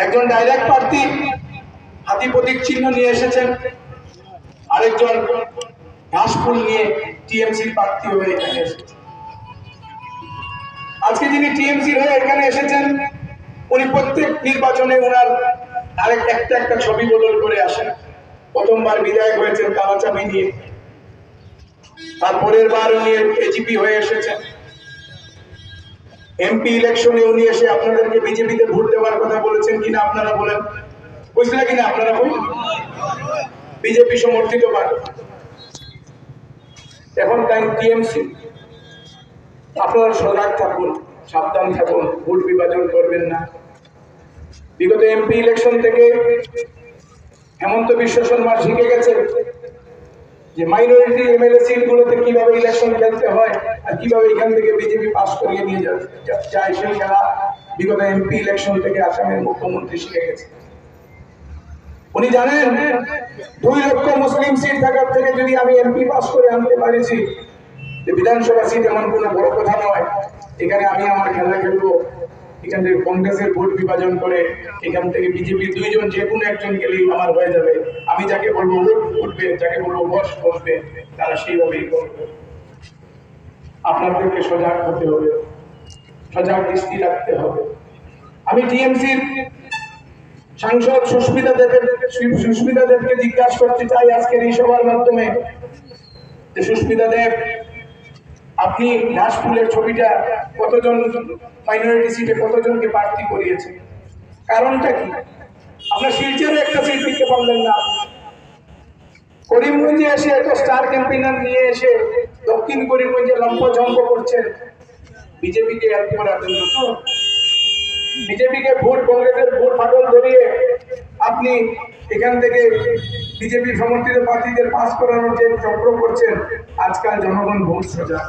একজন ডাইরেক্ট প্রার্থী হাতি প্রতীক চিহ্ন নিয়ে এসেছেন, আরেকজন ঘাসফুল নিয়ে টিএমসির প্রার্থী হয়ে এখানে এসেছেন। আজকে যিনি টিএমসির হয়ে এখানে এসেছেন, উনি প্রত্যেক নির্বাচনে ওনার একটা ছবি বদল করে আসেন। প্রথমবার বিধায়ক হয়েছেন কালাচাবি নিয়ে, তারপরের বার উনি এজিপি হয়ে এসেছেন। এমপি ইলেকশনে উনি এসে আপনাদেরকে বিজেপিতে ভোট দেওয়ার কথা বলেছেন কিনা আপনারা বলেন, বুঝলেন কিনা আপনারা বলুন। বিজেপি সমর্থিত পার্টি, এখন টাইম টিএমসি। আপনারা সজাগ থাকুন, সাবধান থাকুন, ভোট বিভাজন করবেন না। বিগত এমপি ইলেকশন থেকে হেমন্ত বিশ্ব শর্মা শিখে গেছে যে মাইনরিটি এমএলএ সিটগুলোতে কিভাবে ইলেকশন খেলতে হয় আর কিভাবে এখান থেকে বিজেপি পাস করিয়ে নিয়ে যায়, সেই খেলা বিগত এমপি ইলেকশন থেকে আসামের মুখ্যমন্ত্রী শিখে গেছে। উনি জানেন 2 লক্ষ মুসলিম সিট থাকার থেকে যদি আমি এমপি পাস করে আনতে পারিছি, যে বিধানসভা সিট এমন কোনো বড় কথা নয়, এখানে আমি আমার খেলা খেলবো। এখান থেকে কংগ্রেসের ভোট বিভাজন করে এখান থেকে বিজেপির 2 জন যে কোনো একজন গেলেই আমার হয়ে যাবে। আমি যাকে বলবো উঠবে, যাকে বলবো বসবে, তারা সেইভাবেই করবে। আপনাদেরকে সজাগ হতে হবে, সজাগ দৃষ্টি রাখতে হবে। আমি টিএমসির সাংসদ সুস্মিতা দেবকে জিজ্ঞাসা করতে চাই আজকের এই সভার মাধ্যমে, যে সুস্মিতা দেব, আপনি ঘাসফুলের ছবিটা কতজন মাইনরিটি সিটে কতজনকে প্রার্থী করিয়েছেন, কারণটা কি? আপনার শিলচরে একটা সিট দিতে পারলেন না, করিমগঞ্জে এসে এত স্টার ক্যাম্পেইনার নিয়ে এসে দক্ষিণ করিমগঞ্জে লম্পঝম্প করছেন বিজেপিকে হেল্প করার জন্য। তো বিজেপিকে ভোট, কংগ্রেসের ভোট ফাটল ধরিয়ে আপনি এখান থেকে বিজেপি সমর্থিত প্রার্থীদের পাস করানোর যে চক্র করছেন, আজকাল জনগণ ভোট সোজা,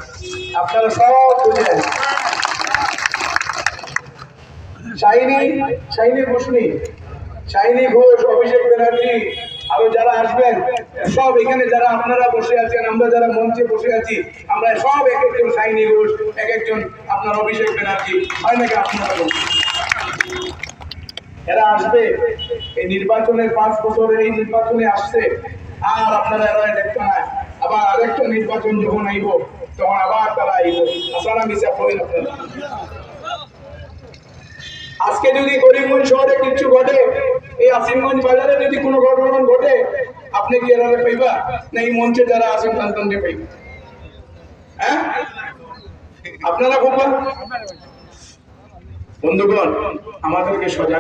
আপনারা সব বুঝেন। শাইনি ঘোষ, অভিষেক ব্যানার্জি, আরো যারা আসবেন সব এখানে, যারা আপনারা বসে আছেন, আমরা যারা মঞ্চে বসে আছি, আমরা সব এক একজন শাইনি ঘোষ, এক একজন আপনার অভিষেক ব্যানার্জি, হয় নাকি আপনারা? এরা আসবে এই নির্বাচনের 5 বছরের এই নির্বাচনে আসছে, আর আপনারা এরা দেখতে না, আবার আরেকটা নির্বাচন যখন আইব তখন আবার তারা আইব। আসানা মিশা করেন আপনারা। আজকে যদি করিমগঞ্জ শহরে কিছু ঘটে, এই আসিমগঞ্জ বাজারে যদি কোনো ঘটনা ঘটে, আপনি কি এরা পাইবা না এই মঞ্চে যারা আছেন সন্তানকে পাইবা? হ্যাঁ, আপনারা বন্ধুগণ আমাদেরকে সজাগ